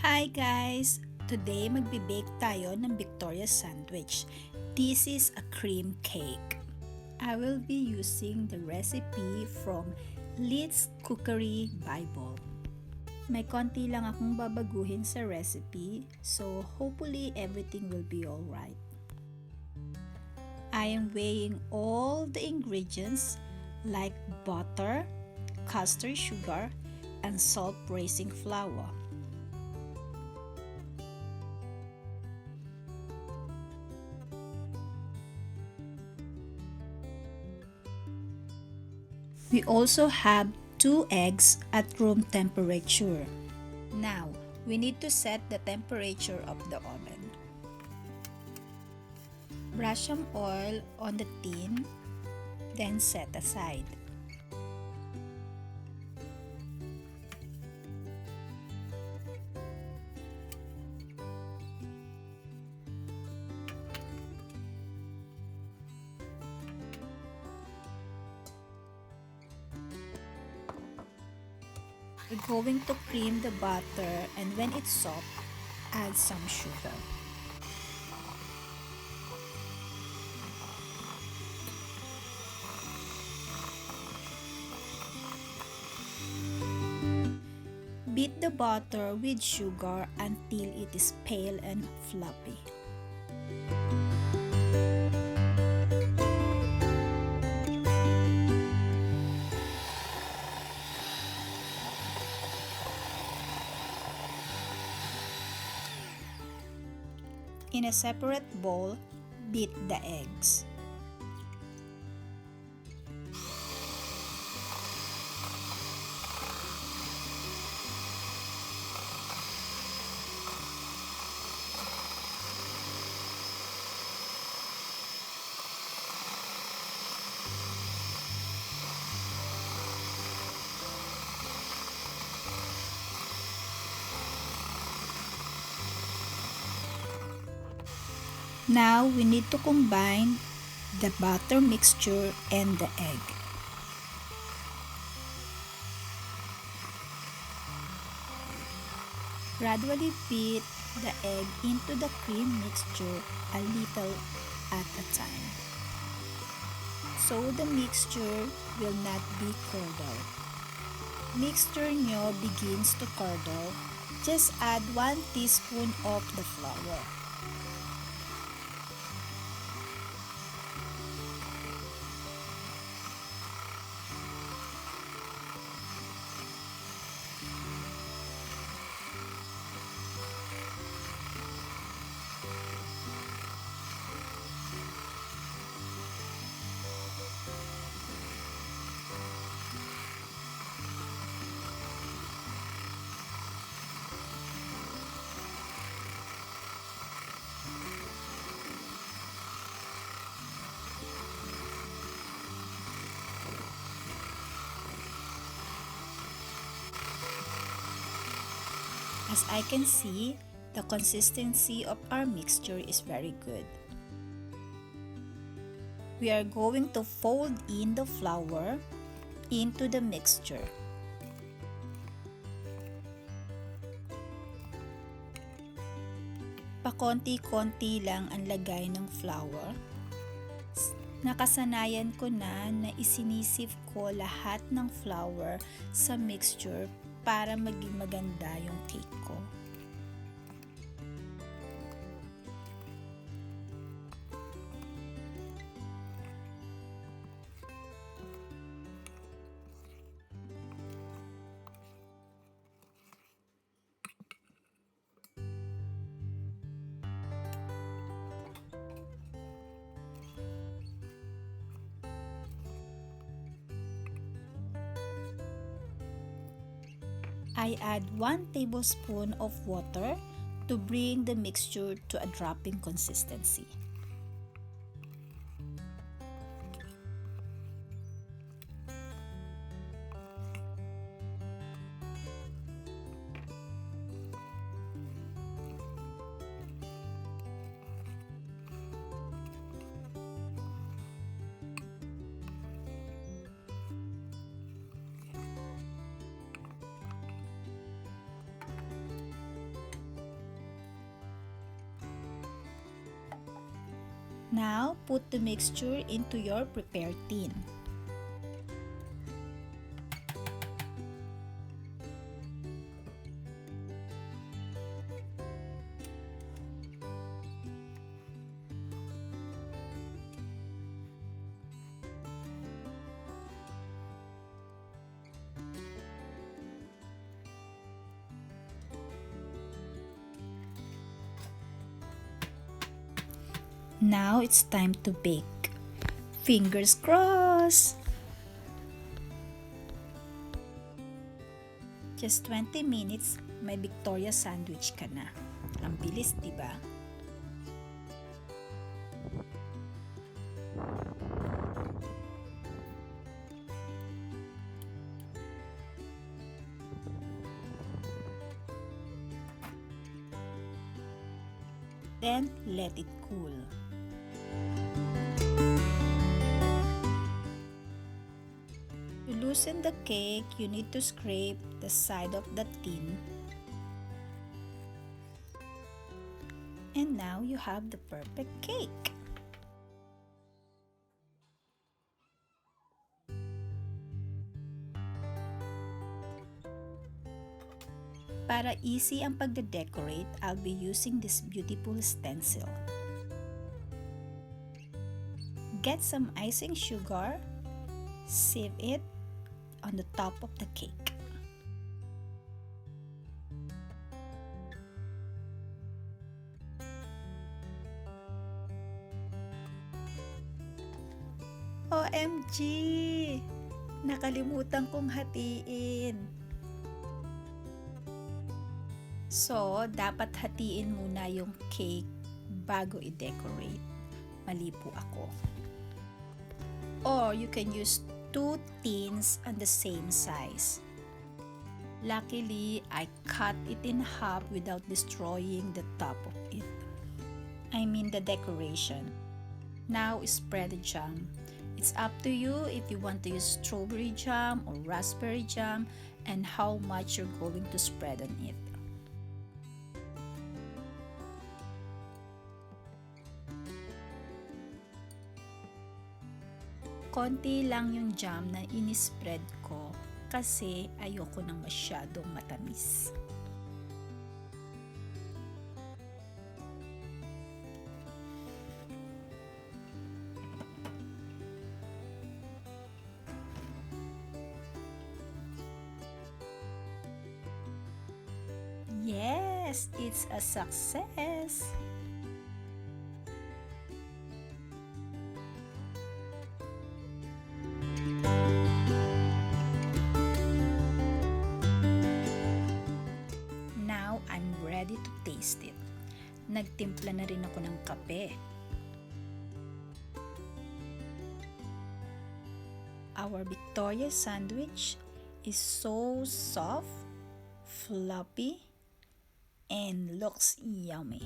Hi guys! Today magbe-bake tayo ng Victoria sandwich. This is a cream cake. I will be using the recipe from LEITHS Cookery Bible. May konti lang akong babaguhin sa recipe, so hopefully everything will be alright. I am weighing all the ingredients like butter, custard sugar, and salt raising flour. We also have 2 eggs at room temperature. Now, we need to set the temperature of the oven. Brush some oil on the tin, then set aside. We're going to cream the butter, and when it's soft, add some sugar. Beat the butter with sugar until it is pale and fluffy. In a separate bowl, beat the eggs. Now, we need to combine the butter mixture and the egg. Gradually beat the egg into the cream mixture a little at a time, so the mixture will not be curdled. Mixture nyo begins to curdle, just add 1 teaspoon of the flour. As I can see, the consistency of our mixture is very good. We are going to fold in the flour into the mixture. Pakonti-konti lang ang lagay ng flour. Nakasanayan ko na isinisip ko lahat ng flour sa mixture para maging maganda yung cake ko. I add 1 tablespoon of water to bring the mixture to a dropping consistency. Now, put the mixture into your prepared tin. Now it's time to bake. Fingers crossed! Just 20 minutes, may Victoria sandwich ka na. Ang bilis, diba? Then, let it cool. To loosen the cake, you need to scrape the side of the tin. And now you have the perfect cake. Para easy ang pagde-decorate, I'll be using this beautiful stencil. Get some icing sugar, sieve it on the top of the cake. OMG! Nakalimutan kong hatiin. So, dapat hatiin muna yung cake bago i-decorate. Mali po ako. Or you can use 2 tins on the same size. Luckily, I cut it in half without destroying the top of it. I mean the decoration. Now, spread the jam. It's up to you if you want to use strawberry jam or raspberry jam and how much you're going to spread on it. Konti lang yung jam na inispread ko kasi ayoko nang masyadong matamis. Yes, it's a success! Now, I'm ready to taste it. Nagtimpla na rin ako ng kape. Our Victoria sandwich is so soft, fluffy, and looks yummy.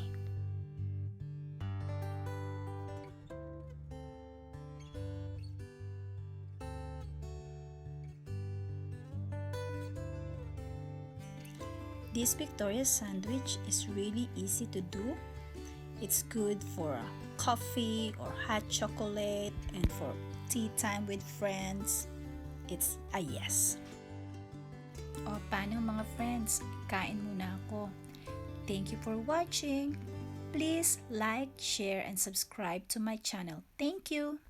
This Victoria sandwich is really easy to do. It's good for coffee or hot chocolate and for tea time with friends. It's a yes. O paano mga friends? Kain muna ako. Thank you for watching. Please like, share, and subscribe to my channel. Thank you.